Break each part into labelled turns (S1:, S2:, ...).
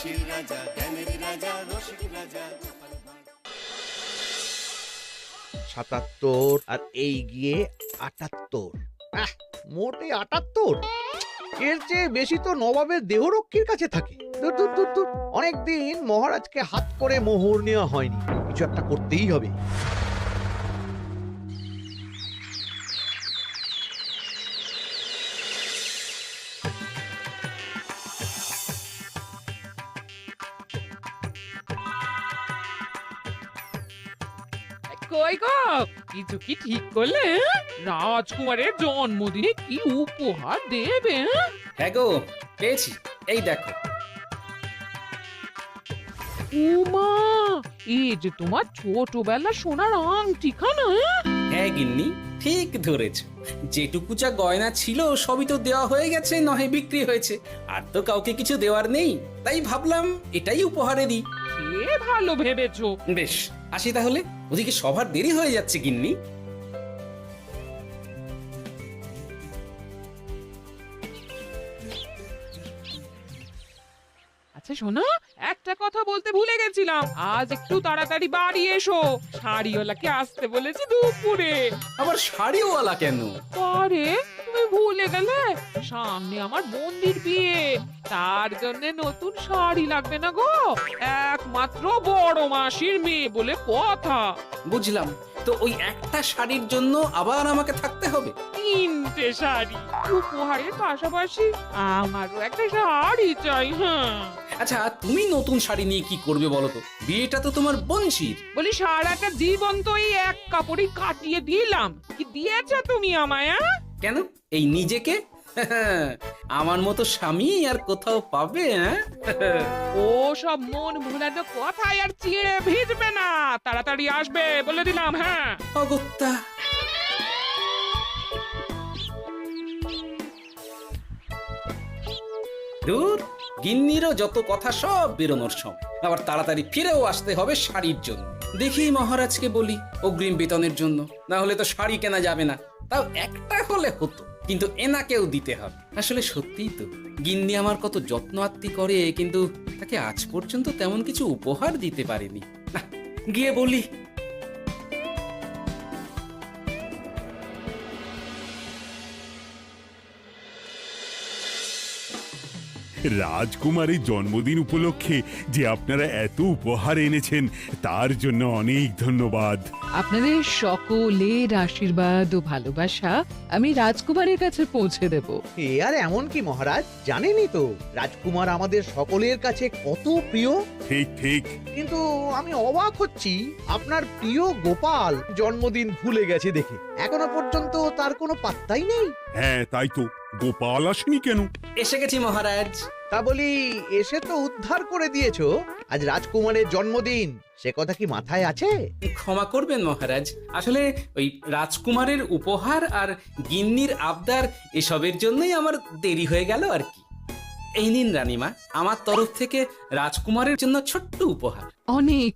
S1: হাসির রাজা, জ্ঞানের রাজা, রসিক রাজা।
S2: ৭৭ আর এই গিয়ে ৭৮। মোটে ৭৮। এর চেয়ে বেশি তো নবাবের দেহরক্ষীর কাছে থাকে। দূর দূর দূর দূর। অনেকদিন মহারাজকে হাত করে মোহর নেওয়া হয়নি, কিছু একটা করতেই হবে।
S3: কই গো, কিছু কি ঠিক করলে? রাজকুমারের জন্মদিনে কি উপহার দেবে?
S4: হ্যাঁ গো, পেয়েছি, এই দেখো।
S3: উমা, এই যে তোমার ছোটবেলা সোনার আংটিখানা।
S4: হ্যাঁ গিন্নি, ঠিক ধরেছ। যেটুকু যা গয়না ছিল সবই তো দেওয়া হয়ে গেছে, নহে বিক্রি হয়েছে। আর তো কাউকে কিছু দেওয়ার নেই, তাই ভাবলাম এটাই উপহারে দিই।
S3: সে ভালো ভেবেছো।
S4: বেশ, আসি তাহলে, ওদিকে সবার দেরি হয়ে যাচ্ছে গিন্নি।
S3: আচ্ছা শোনো, একটা কথা বলতে ভুলে গেছিলাম, আজ একটু তাড়াতাড়ি বাড়ি এসো। শাড়িওয়ালাকে আসতে বলেছি দুপুরে।
S4: আবার শাড়িওয়ালা কেন?
S3: আরে তুমি ভুলে গেলে, সামনে আমার বোনদির বিয়ে, তার জন্য নতুন শাড়ি লাগবে না গো। একমাত্র বড় মাসির মেয়ে বলে কথা।
S4: বুঝলাম, তো ওই একটা শাড়ির জন্য আবার আমাকে থাকতে হবে?
S3: 3টে শাড়ি উপহারের পাশাপাশি আমারও একটা শাড়ি চাই। হ্যাঁ
S4: আচ্ছা, তুমি নতুন শাড়ি নিয়ে কি করবে বলো তো? বিয়েটা তো তোমার বংশীর।
S3: বলি, সারাটা জীবন তো এই এক কাপড়ই কাটিয়ে দিলাম, কি দিয়েছো তুমি আমায়?
S4: কেন, এই নিজেকে? আমার মতো স্বামী আর কোথাও পাবে?
S3: ও সব মন ভোলানো কথায় আর চিড়ে ভিজবে না, তাড়াতাড়ি আসবে বলে দিলাম। হ্যাঁ
S4: অগত্যা। দূর, গিন্নিরও যত কথা সব বেরোনোর সময়। আবার তাড়াতাড়ি ফিরেও আসতে হবে শাড়ির জন্য। দেখি মহারাজকে বলি অগ্রিম বেতনের জন্য, না হলে তো শাড়ি কেনা যাবে না। তাও একটা হলে হতো, কিন্তু এনাকেও দিতে হবে। আসলে সত্যিই তো, গিন্নি আমার কত যত্ন আত্তি করে, কিন্তু তাকে আজ পর্যন্ত তেমন কিছু উপহার দিতে পারিনি। না, গিয়ে বলি।
S5: রাজকুমারের জন্মদিন উপলক্ষে যে আপনারা এত উপহার এনেছেন তার জন্য অনেক ধন্যবাদ।
S6: আপনাদের সকলের আশীর্বাদ ও ভালোবাসা আমি রাজকুমারের কাছে পৌঁছে দেব।
S2: এ আর এমন কি মহারাজ, জানেনই তো রাজকুমার আমাদের সকলের কাছে কত প্রিয়।
S5: ঠিক ঠিক।
S2: কিন্তু আমি অবাক হচ্ছি, আপনার প্রিয় গোপাল জন্মদিন ভুলে গেছে দেখে এখনো পর্যন্ত তার কোনো পাত্তাই নেই।
S5: হ্যাঁ তাই তো, গোপাল আসেনি কেন?
S4: এসে গেছি মহারাজ।
S2: তা বলি, এসে তো উদ্ধার করে দিয়েছো, আজ রাজকুমারের জন্মদিন, সে কথা কি মাথায় আছে?
S4: ক্ষমা করবেন মহারাজ, আসলে ওই রাজকুমারের উপহার আর গিন্নির আবদার এসবের জন্যই আমার দেরি হয়ে গেল আর কি। এই নিন রানীমা, আমার তরফ থেকে রাজকুমারের জন্য ছোট্ট উপহার।
S6: অনেক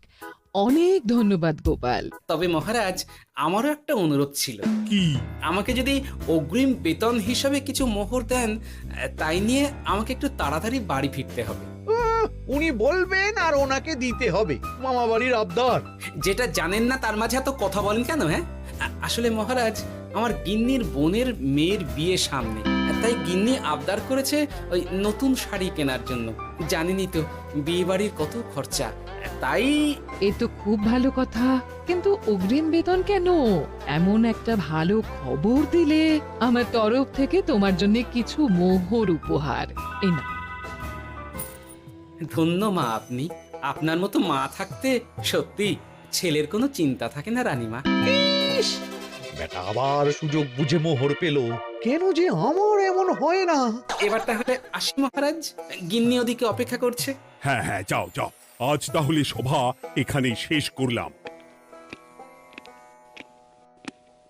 S6: অনেক ধন্যবাদ গোপাল।
S4: তবে মহারাজ, আমারও একটা অনুরোধ ছিল।
S5: কি?
S4: আমাকে যদি অগ্রিম বেতন হিসাবে কিছু মোহর দেন, তাই নিয়ে আমাকে একটু তাড়াতাড়ি বাড়ি ফিরতে হবে।
S2: উনি বলবেন আর ওনাকে দিতে হবে, মামা বাড়ির আবদার।
S4: যেটা জানেন না তার মাঝে এত কথা বলেন কেন? হ্যাঁ, আসলে মহারাজ, আমার গিন্নির বোনের মেয়ের বিয়ে সামনে, তাই গিন্নি আবদার করেছে ওই নতুন শাড়ি কেনার জন্য। জানেনই তো বিয়ে বাড়ির কত খরচা, তাই।
S6: এ তো খুব ভালো কথা, কিন্তু অগ্রিম বেতন কেন? এমন একটা ভালো খবর দিলে আমার তরফ থেকে তোমার জন্য কিছু মোহর উপহার। এই না,
S4: ধন্য মা আপনি, আপনার মতো মা থাকতে সত্যি ছেলের কোনো চিন্তা থাকে না রানীমা।
S2: বেটা আবার সুযোগ বুঝে মোহর পেল, কেন যে আমার এমন হয় না।
S4: এবার তাহলে আসি মহারাজ, গিন্নি ওদিকে অপেক্ষা করছে।
S5: হ্যাঁ হ্যাঁ, যাও যাও, আজ তাহলে সভা এখানেই শেষ করলাম।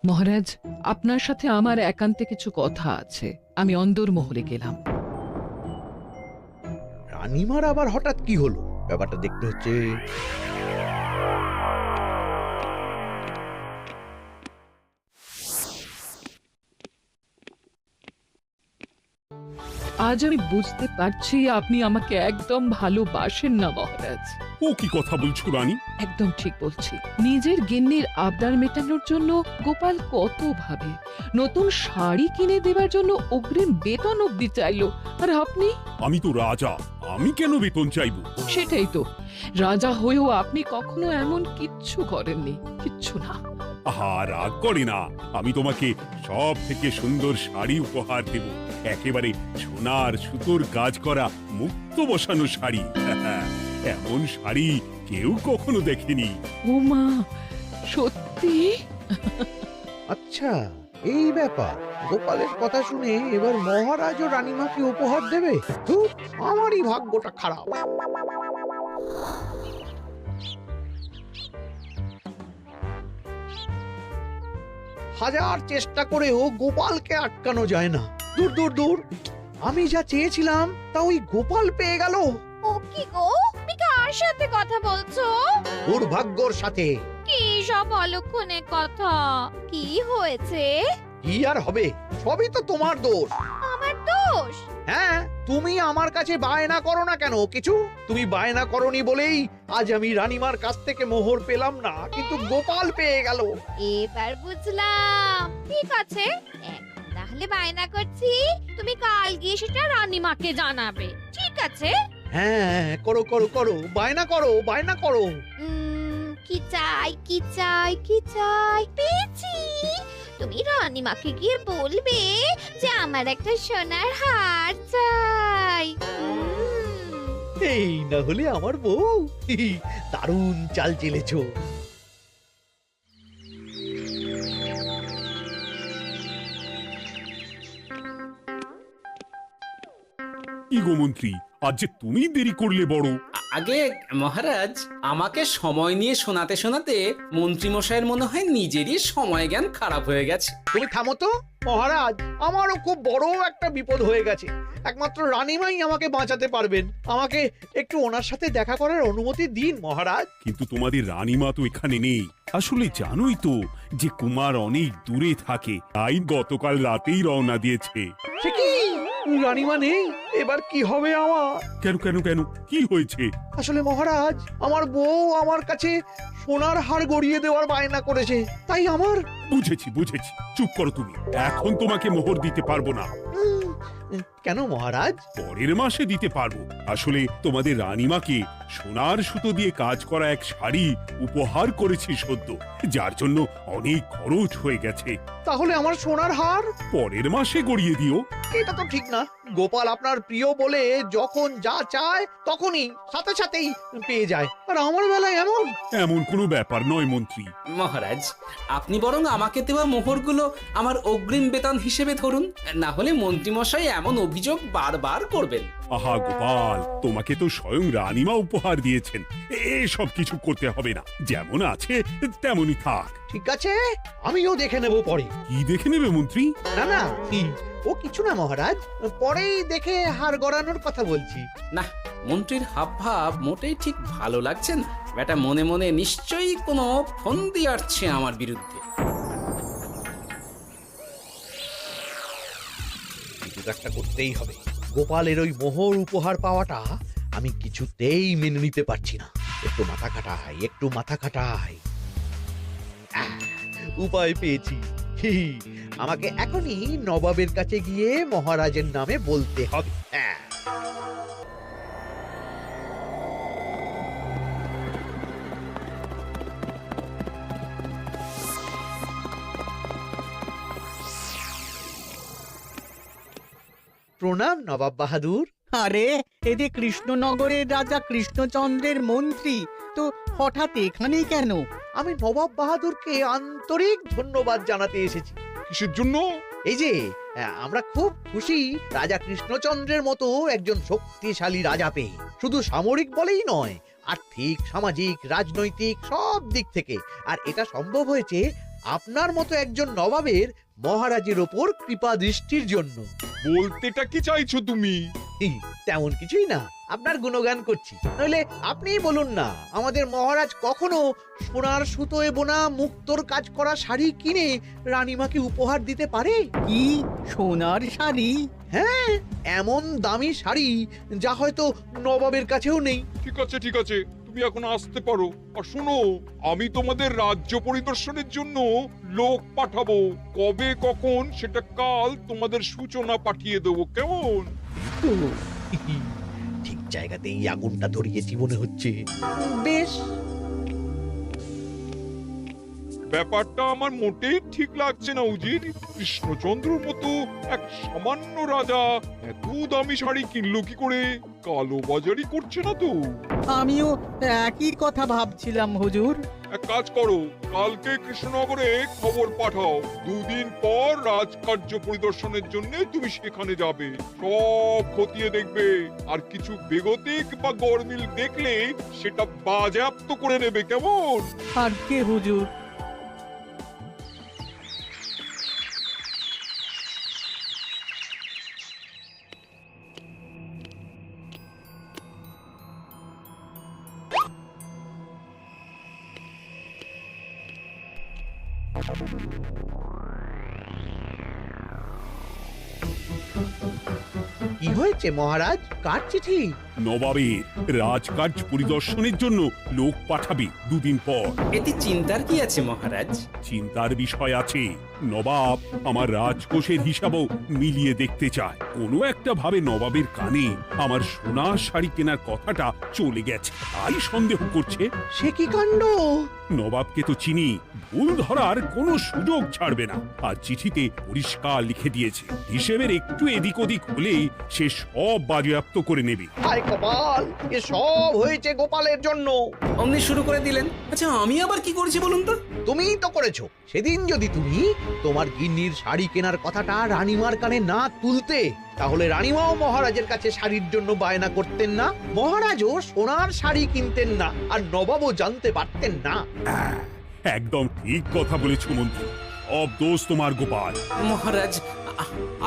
S6: মহারাজ, আপনার সাথে আমার একান্তে কিছু কথা আছে, আমি অন্দরমহলে গেলাম।
S2: রানীমার আবার হঠাৎ কি হলো, ব্যাপারটা দেখতে হচ্ছে।
S6: আজ আমি বুঝতে পারছি আপনি আমাকে একদম ভালোবাসেন না মহারাজ।
S5: ও কি কথা বলছো রানী?
S6: একদম ঠিক বলছি। নিজের গিন্নির আবদার মেটানোর জন্য গোপাল কত ভাবে, নতুন শাড়ি কিনে দেওয়ার জন্য অগ্রিম বেতন অব্দি চাইলো, আর আপনি?
S5: আমি তো রাজা, আমি কেন বেতন চাইবো?
S6: সেটাই তো, রাজা হয়েও আপনি কখনো এমন কিচ্ছু করেননি, কিচ্ছু না।
S5: আহা, রাগ করে না। আমি তোমাকে সব থেকে সুন্দর শাড়ি উপহার দেব, একেবারে সোনার সুতোর কাজ করা মুক্ত বসানো শাড়ি। এমন শাড়ি কেউ কখনো দেখেনি।
S6: ও মা, সত্যি?
S2: আচ্ছা, এই ব্যাপার। গোপালের কথা শুনে এবার মহারাজ ও রানীমাকে উপহার দেবে? ধুর, আমারই ভাগ্যটা খারাপ। হাজার চেষ্টা করেও গোপালকে আটকানো যায় না। দূর দূর দূর, আমি যা চেয়েছিলাম তা ওই গোপাল পেয়ে গেল।
S7: ও কি গো, তুমি কার সাথে কথা বলছো?
S2: দুর্ভাগ্যর সাথে।
S7: কি সব অলক্ষণের কথা? কি হয়েছে?
S2: কি আর হবে, সবই তো তোমার দোষ।
S7: আমার দোষ?
S2: হ্যাঁ, তুমি আমার কাছে বায়না করো না কেন কিছু? তুমি বায়না করনি বলেই আজ আমি রানীমার কাছ থেকে মোহর পেলাম না, কিন্তু গোপাল পেয়ে গেল।
S7: এবার বুঝলাম। ঠিক আছে, এখন তাহলে বায়না করছি, তুমি কাল গিয়ে সেটা রানীমাকে জানাবে, ঠিক আছে?
S2: হ্যাঁ, করো করো করো, বায়না করো, বায়না করো।
S7: কি চাই, কি চাই, কি চাই? পেয়েছি। তুমি রানীমাকে গিয়ে বলবে যে আমার একটা সোনার হার চাই।
S2: এই না হলে আমার বউ। দারুণ চাল চেলেছো।
S5: কি গো মন্ত্রী, আজ যে তুমি দেরি করলে বড়।
S4: আগে মহারাজ, আমাকে সময় নিয়ে শোনাতে শোনাতে মন্ত্রীমশাইয়ের মনে হয় নিজেরই সময় জ্ঞান খারাপ হয়ে গেছে।
S2: তুমি থামো তো মহারাজ, আমারও খুব বড় একটা বিপদ হয়ে গেছে। একমাত্র রানীমাই আমাকে বাঁচাতে পারবেন। আমাকে একটু ওনার সাথে দেখা করার অনুমতি দিন মহারাজ।
S5: কিন্তু তোমাদের রানীমা তো এখানে নেই। আসলে জানোই তো যে কুমার অনেক দূরে থাকে, তাই গতকাল রাতেই রওনা দিয়েছে।
S2: সে কি, রানীমা নেই? এবার কি হবে আমার?
S5: কেন কেন কেন, কি হয়েছে?
S2: আসলে মহারাজ, আমার বউ আমার কাছে সোনার হার গড়িয়ে দেওয়ার বায়না করেছে, তাই আমার।
S5: বুঝেছি বুঝেছি, চুপ করো তুমি। এখন তোমাকে মোহর দিতে পারবো না।
S2: কেন মহারাজ?
S5: পরের মাসে দিতে পারবো। আসলে তোমাদের রানীমাকে সোনার সুতো দিয়ে কাজ করা এক শাড়ি উপহার করেছি সদ্য, যার জন্য অনেক খরচ হয়ে গেছে।
S2: তাহলে আমার সোনার হার
S5: পরের মাসে গড়িয়ে দিও।
S2: এটা তো ঠিক না। গোপাল আপনার প্রিয় বলে যখন যা চায় তখনই সাথে সাথেই পেয়ে যায়, আর আমার বেলায় এমন।
S5: এমন কোনো ব্যাপার নয় মন্ত্রী।
S4: মহারাজ, আপনি বরং আমাকে দেওয়া মোহরগুলো আমার অগ্রিম বেতন হিসেবে ধরুন, না হলে মন্ত্রীমশাই এমন অভিযোগ বারবার করবেন।
S5: আহা গোপাল, তোমাকে তো স্বয়ং রানীমা উপহার দিয়েছেন, এসব কিছু করতে হবে না। যেমন আছে তেমনই থাক।
S2: ঠিক আছে, আমিও দেখে নেব পরে।
S5: কি দেখে নেবে মন্ত্রী?
S2: না না, ও কিছু না মহারাজ, পরেই দেখে হার গড়ানোর কথা বলছি।
S4: না, মন্ত্রীর হাবভাব মোটেই ঠিক ভালো লাগছে না। বেটা মনে মনে নিশ্চয়ই কোনো ফন্দি আটছে আমার বিরুদ্ধে।
S2: কিছু একটা করতেই হবে। গোপালের ওই মোহর উপহার পাওয়াটা আমি কিছুতেই মেনে নিতে পারছি না। একটু মাথা খাটাই, একটু মাথা খাটাই। উপায় পেয়েছি। আমাকে এখনই নবাবের কাছে গিয়ে মহারাজের নামে বলতে হবে। প্রণাম নবাব বাহাদুর।
S8: আরে এ যে কৃষ্ণনগরের রাজা কৃষ্ণচন্দ্রের মন্ত্রী, তো হঠাৎ এখানেই কেন?
S2: আমি নবাব বাহাদুরকে আন্তরিক ধন্যবাদ জানাতে এসেছি।
S5: কিসের জন্য?
S2: এই যে আমরা খুব খুশি রাজা কৃষ্ণচন্দ্রের মতো একজন শক্তিশালী রাজা পেয়ে। শুধু সামরিক বলেই নয়, আর্থিক, সামাজিক, রাজনৈতিক সব দিক থেকে। আর এটা সম্ভব হয়েছে আপনার মতো একজন নবাবের মহারাজের ওপর কৃপা দৃষ্টির জন্য।
S5: বলতেটা কি চাইছো তুমি?
S2: তেমন কিছুই না, আপনার গুণগান করছি। নইলে আপনিই বলুন না, আমাদের মহারাজ কখনো সোনার সুতোয় বোনা মুক্তোর কাজ করা শাড়ি কিনে রানীমাকে উপহার দিতে পারে?
S8: কি সোনার শাড়ি?
S2: হ্যাঁ, এমন দামি শাড়ি যা হয়তো নবাবের কাছেও নেই।
S9: ঠিক আছে ঠিক আছে, তুমি এখন আসতে পারো। আর শোনো, আমি তোমাদের রাজ্য পরিদর্শনের জন্য লোক পাঠাবো। কবে কখন সেটা কাল তোমাদের সূচনা পাঠিয়ে দেবো, কেমন?
S2: তো, ঠিক জায়গাতেই আগুনটা ধরিয়েছি মনে হচ্ছে। বেশ।
S9: ব্যাপারটা আমার মোটেই ঠিক লাগছে না উজির। কৃষ্ণচন্দ্রর মতো এক সামান্য রাজা এত দামি শাড়ি কিনলো কি করে? কালো বাজারি করছে না তো?
S8: আমিও একই কথা ভাবছিলাম হুজুর।
S9: এক কাজ করো, কালকে কৃষ্ণনগরে খবর পাঠাও। 2 দিন পর রাজকার্য পরিদর্শনের জন্য তুমি সেখানে যাবে। সব খতিয়ে দেখবে, আর কিছু বেগতিক বা গরমিল দেখলে সেটা বাজেয়াপ্ত করে নেবে, কেমন?
S8: আর কে হুজুর?
S2: কি হয়েছে মহারাজ? কার চিঠি?
S5: নবাবের রাজকার্য পরিদর্শনের জন্য লোক পাঠাবে 2 দিন পর।
S4: এতে চিন্তার কি আছে মহারাজ?
S5: চিন্তার বিষয় আছে। নবাব আমার রাজকোষের হিসাবও মিলিয়ে দেখতে চায়। কোনো একটা ভাবে নবাবের কানে আমার সোনার শাড়ি কেনার কথাটা চলে গেছে, তাই সন্দেহ করছে।
S2: সে কি কাণ্ড!
S5: নবাবকে তো চিনি, ভুল ধরার কোনো সুযোগ ছাড়বে না। আর চিঠিতে পরিষ্কার লিখে দিয়েছে, হিসেবের একটু এদিক ওদিক হলেই সে সব বাজেয়াপ্ত করে নেবে।
S2: হায় কপাল, এ সব হয়েছে গোপালের জন্য।
S4: অমনি শুরু করে দিলেন। আচ্ছা, আমি আবার কি করেছি বলুন তো?
S2: তুমিই তো করেছো। সেদিন যদি তুমি তোমার গিন্নির শাড়ি কেনার কথাটা রানীমার কানে না তুলতে, তাহলে রানীমাও মহারাজের কাছে শাড়ির জন্য বায়না করতেন না, মহারাজও সোনার শাড়ি কিনতেন না, আর নবাবও জানতে পারতেন না।
S5: একদম ঠিক কথা বলেছ মন্ত্রী, সব দোষ তোমার গোপাল।
S4: মহারাজ,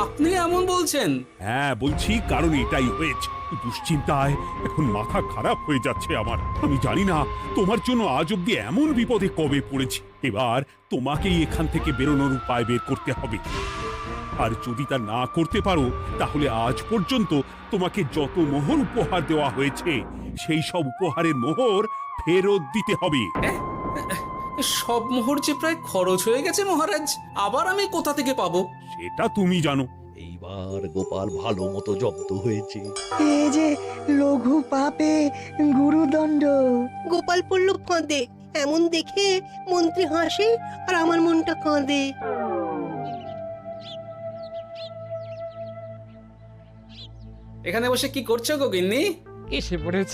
S4: আপনি এমন বলছেন?
S5: হ্যাঁ বলছি, কারণ এটাই হয়েছে। দুশ্চিন্তায় এখন মাথা খারাপ হয়ে যাচ্ছে আমার। আমি জানি না তোমার জন্য আজ অব্দি এমন বিপদে কবে পড়েছি। এবার তোমাকেই এখান থেকে বেরোনোর উপায় বের করতে হবে। আর যদি তা না করতে পারো, তাহলে আজ পর্যন্ত তোমাকে যত মোহর উপহার দেওয়া হয়েছে, সেই সব উপহারের মোহর ফেরত দিতে হবে।
S4: সব মোহর যে প্রায় খরচ হয়ে গেছে মহারাজ, আবার আমি কোথা থেকে পাবো?
S5: সেটা তুমি জানো।
S2: এইবার গোপাল ভালো মতো জব্দ হয়েছে।
S10: এ যে লঘু পাপে গুরুদণ্ড।
S11: গোপাল পড়ল কাঁদে, এমন দেখে মন্ত্রী হাসে আর আমার মনটা কাঁদে।
S4: এখানে বসে কি করছো গো গিন্নি?
S3: এসে পড়েছ?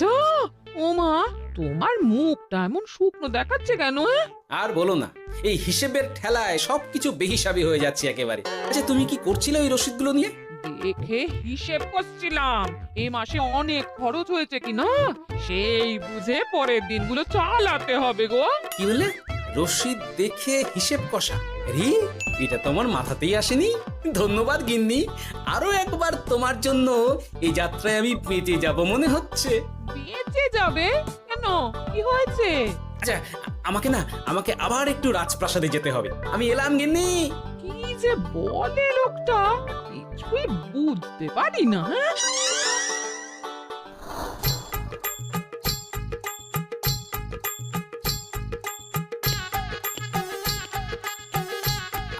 S3: ওমা, তোমার মুখটা এমন শুকনো দেখাচ্ছে কেন?
S4: আর বলো না, এই হিসেবের ঠেলায় সবকিছু বেহিসাবি হয়ে যাচ্ছে একেবারে। আচ্ছা, তুমি কি করছিলে ওই রসিদগুলো নিয়ে?
S3: দেখে হিসেব করছিলাম এই মাসে অনেক খরচ হয়েছে কিনা, সেই বুঝে পরের দিনগুলো চালাতে হবে গো।
S4: কি বললে? রসিদ দেখে হিসেব কষা? রি, এটা তোমার মাথাতেই আসেনি। ধন্যবাদ গিন্নি, আরো একবার তোমার জন্য এই যাত্রায় আমি বেঁচে যাব মনে হচ্ছে।
S3: বেঁচে যাবে কেন? কি হয়েছে?
S4: আচ্ছা, আমাকে আবার একটু রাজপ্রাসাদে যেতে হবে। আমি এলাম গিন্নি।
S3: কি যে বলে লোকটা, কিছুই বুঝতে পারি না।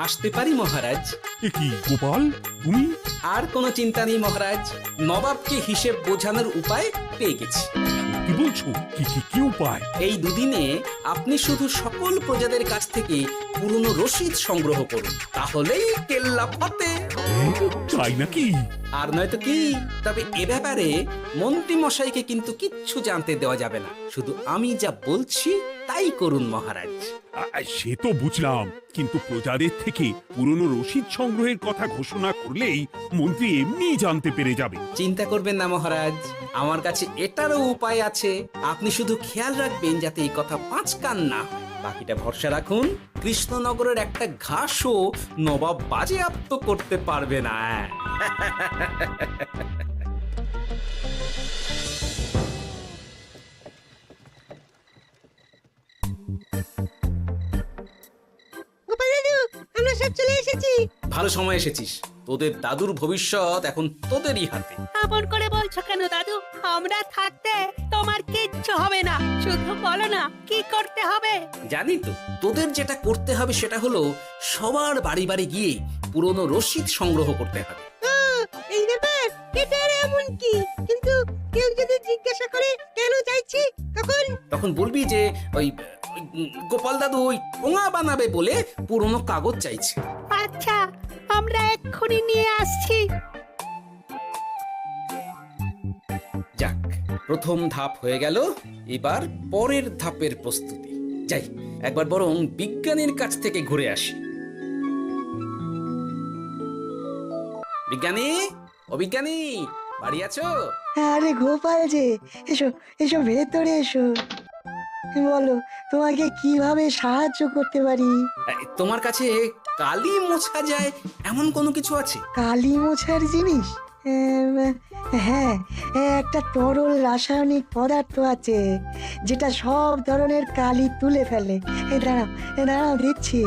S4: আসতে পারি মহারাজ?
S5: এ কি গোপাল, তুমি?
S4: আর কোনো চিন্তা নেই মহারাজ, নবাবকে হিসেব বোঝানোর উপায় পেয়ে গেছি।
S5: কি বলছো? কি উপায়?
S4: এই দুদিনে আপনি শুধু সকল প্রজাদের কাছ থেকে পুরনো রসিদ সংগ্রহ করুন, তাহলেই কেল্লা ফতে।
S5: তাই নাকি?
S4: আর নয়তো কি? তবে এ ব্যাপারে মন্ত্রী মশাইকে কিন্তু কিচ্ছু জানতে দেওয়া যাবে না। শুধু আমি যা বলছি তাই করুন মহারাজ।
S5: সে তো বুঝলাম, কিন্তু প্রজাদের থেকে পুরনো রসিদ সংগ্রহের কথা ঘোষণা করলেই মন্ত্রী এমনিই জানতে পেরে যাবে।
S4: চিন্তা করবেন না মহারাজ, আমার কাছে এটারও উপায় আছে। আপনি শুধু খেয়াল রাখবেন যাতে এই কথা 5 কান না হয়। বাকিটা ভরসা রাখুন, কৃষ্ণনগরের একটা ঘাসও নবাব বাজেয়াপ্ত করতে পারবে না।
S11: গোপাল দাদু আমরা সব চলে এসেছি।
S4: ভালো সময় এসেছিস, তোদের দাদুর ভবিষ্যৎ এখন তোদেরই হাতে।
S11: আপন করে বলছো কেন দাদু? আমরা থাকতে তোমার কিচ্ছু হবে না, শুধু বলো না কি করতে হবে।
S4: জানি তো, তোদের যেটা করতে হবে সেটা হলো সবার বাড়ি বাড়ি গিয়ে পুরনো রসিদ সংগ্রহ করতে হবে।
S11: এই ব্যাপার, এটা আর এমন কি? কিন্তু কেউ যদি জিজ্ঞাসা করে কেন চাইছি,
S4: তখন বলবি যে ওই গোপাল দাদু ওই ঠোঙা বানাবে বলে পুরনো কাগজ চাইছে।
S11: আচ্ছা আমরা এক্ষুনি নিয়ে আসছি।
S4: যাক, প্রথম ধাপ হয়ে গেল, এবার পরের ধাপের প্রস্তুতি। যাই, একবার বরং বিজ্ঞানীর কাছ থেকে ঘুরে আসি। বিজ্ঞানী, ও বিজ্ঞানী, বাড়ি আছো?
S10: আরে গোপাল যে, এসো এসো ভেতরে এসো। বলো, তোমাকে কিভাবে সাহায্য করতে পারি?
S4: তোমার কাছে কালি মোছা যায় এমন কোনো কিছু আছে?
S10: কালি মোছার জিনিস? হ্যাঁ, একটা তরল রাসায়নিক পদার্থ আছে যেটা সব ধরনের কালি তুলে ফেলে। দাঁড়াও দিচ্ছি।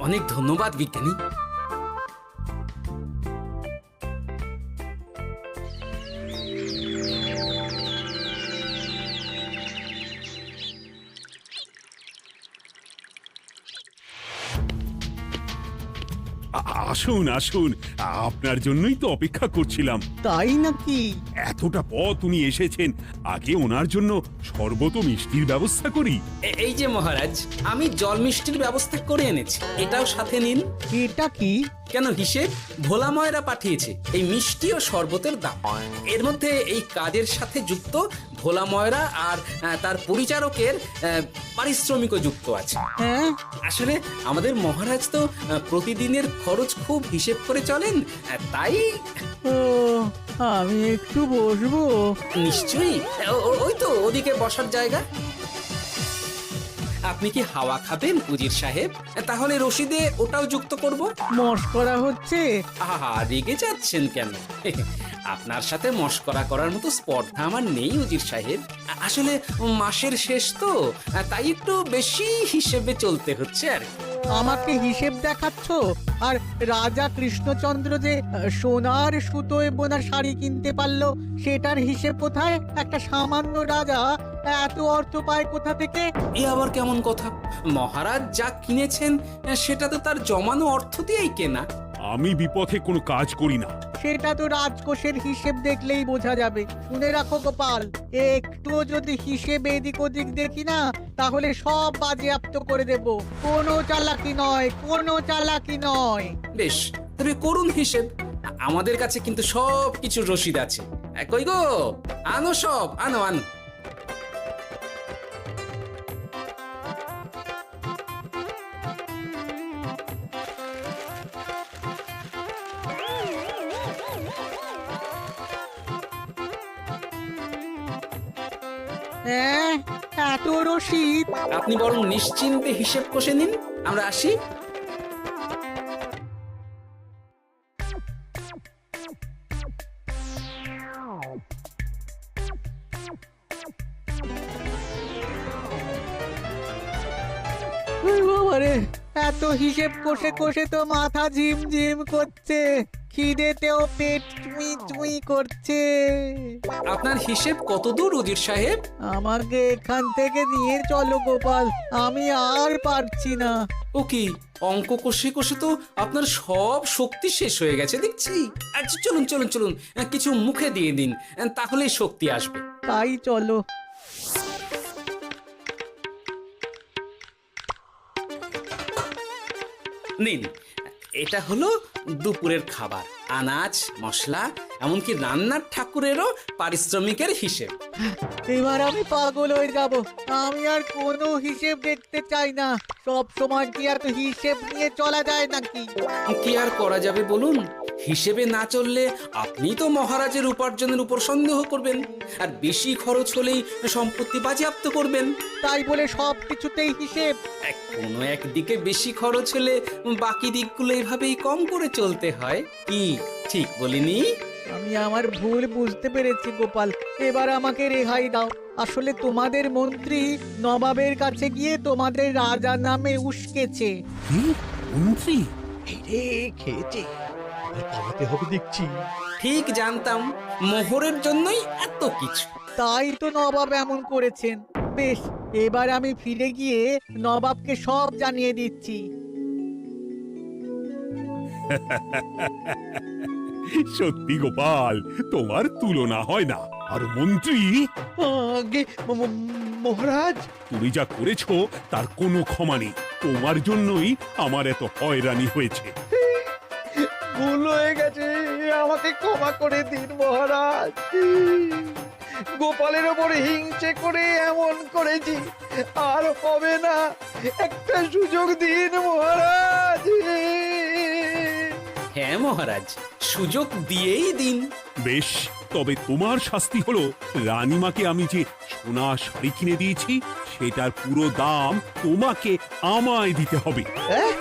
S4: অনেক ধন্যবাদ বিজ্ঞানী।
S5: আসুন আসুন, আপনার জন্যই তো অপেক্ষা করছিলাম।
S8: তাই নাকি?
S5: এতটা পথ উনি এসেছেন, আগে ওনার জন্য শরবত ও মিষ্টির ব্যবস্থা করি।
S4: এই যে মহারাজ, আমি জল মিষ্টির ব্যবস্থা করে এনেছি, এটাও সাথে নিন।
S8: এটা কি?
S4: কেন, হিসেব ভোলা ময়রা পাঠিয়েছে এই মিষ্টি ও শরবতের দাম। এর মধ্যে এই কাজের সাথে যুক্ত ভোলা ময়রা আর তার পরিচারকের পারিশ্রমিকও যুক্ত আছে।
S8: হ্যাঁ,
S4: আসলে আমাদের মহারাজ তো প্রতিদিনের খরচ খুব হিসেব করে চলেন, তাই।
S8: ও, আমি একটু বসবো?
S4: নিশ্চয়ই, ওই তো ওদিকে বসার জায়গা। আপনি কি হাওয়া খাবেন উজির সাহেব? তাহলে রশিদে ওটাও যুক্ত করব।
S8: মশকরা হচ্ছে?
S4: আহা, রেগে যাচ্ছেন কেন? আপনার সাথে মশকরা করার মতো স্পর্ধা আমার নেই উজির সাহেব। আসলে মাসের শেষ তো, তাই একটু বেশি হিসেবে চলতে হচ্ছে আর কি।
S8: আমাকে হিসেব দেখাচ্ছ? আর রাজা কৃষ্ণচন্দ্র যে সোনার সুতোয় বোনা শাড়ি কিনতে পারলো, সেটার হিসেব কোথায়? একটা সামান্য রাজা এত অর্থ পায় কোথা থেকে?
S4: এ আবার কেমন কথা? মহারাজ যা কিনেছেন সেটা তো তার জমানো অর্থ দিয়েই কেনা।
S5: আমি বিপথে কোনো কাজ করি না।
S8: সেটা তো রাজকোষের হিসেব দেখলেই বোঝা যাবে। শুনে রাখো গোপাল, একটুও যদি হিসেব এদিক ওদিক দেখি না, তাহলে সব বাজেয়াপ্ত করে দেব। কোনো চালাকি নয়, কোনো চালাকি নয়।
S4: বেশ, তবে করুন হিসেব। আমাদের কাছে কিন্তু সব কিছু রসিদ আছে। কই গো, আনো সব, আনো আনো।
S8: হ্যাঁ, এত রসিদ?
S4: আপনি বরং নিশ্চিন্তে হিসেব কষে নিন, আমরা আসি।
S8: বাবারে, এত হিসেব কষে কষে তো মাথা ঝিমঝিম করছে, খিদেতেও পেট চুই চুই করছে।
S4: আপনার হিসেব কত দূর উজির সাহেব?
S8: আমাকে এখান থেকে নিয়ে চলো গোপাল, আমি আর পারছি না।
S4: ও কি, অঙ্ক কষে কষে তো আপনার সব শক্তি শেষ হয়ে গেছে দেখছি। আচ্ছা চলুন চলুন চলুন, কিছু মুখে দিয়ে দিন, তাহলেই শক্তি আসবে।
S8: তাই চলো।
S4: নিন, এটা হলো দুপুরের খাবার। আনাজ, মশলা এমনকি রান্নার ঠাকুরেরও পারিশ্রমিকের হিসেব।
S8: এবার আমি পাগল হয়ে যাব। আমি আর কোনো হিসেব দেখতে চাই না। সব সময় কি এত হিসেব নিয়ে চলা যায় নাকি?
S4: কি আর করা যাবে বলুন? হিসেবে না চললে আপনি তো মহারাজের উপার্জনের উপর সন্দেহ করবেন, আর বেশি খরচ হলেই সম্পত্তি বাজেয়াপ্ত করবেন।
S8: তাই বলে সব কিছুতেই হিসেব?
S4: কোনো একদিকে বেশি খরচ হলে বাকি দিকগুলো এভাবেই কম করে চলতে হয়। কি ঠিক বলিনি?
S8: আমি আমার ভুল বুঝতে পেরেছি গোপাল। এবার আমাকে রেহাই দাও। আসলে তোমাদের মন্ত্রী নবাবের কাছে গিয়ে তোমাদের রাজা নামে উস্কেছে।
S5: কি মন্ত্রী?
S2: এই রে খেয়েছে, এবার পালাতে হবে দেখছি।
S4: ঠিক জানতাম, মোহরের জন্যই এত কিছু।
S8: তাই তো নবাব এমন করেছেন। বেশ, এবার আমি ফিরে গিয়ে নবাবকে সব জানিয়ে দিচ্ছি।
S5: সত্যি গোপাল, তোমার তুলনা হয় না। আর মন্ত্রী,
S2: আগে মহারাজ,
S5: তুমি যা করেছো তার কোনো ক্ষমা নেই। তোমার জন্যই আমার এত হয়রানি হয়েছে।
S2: ভুল হয়ে গেছে, আমাকে ক্ষমা করে দিন মহারাজ। গোপালের ওপর হিংসে করে এমন করেছি, আর হবে না। একটা সুযোগ দিন মহারাজ।
S4: হ্যাঁ মহারাজ, সুযোগ দিয়েই দিন।
S5: বেশ, তবে তোমার শাস্তি হলো রানীমাকে আমি যে সোনা শাড়ি কিনে দিয়েছি সেটার পুরো দাম তোমাকে আমায় দিতে হবে।
S2: হ্যাঁ?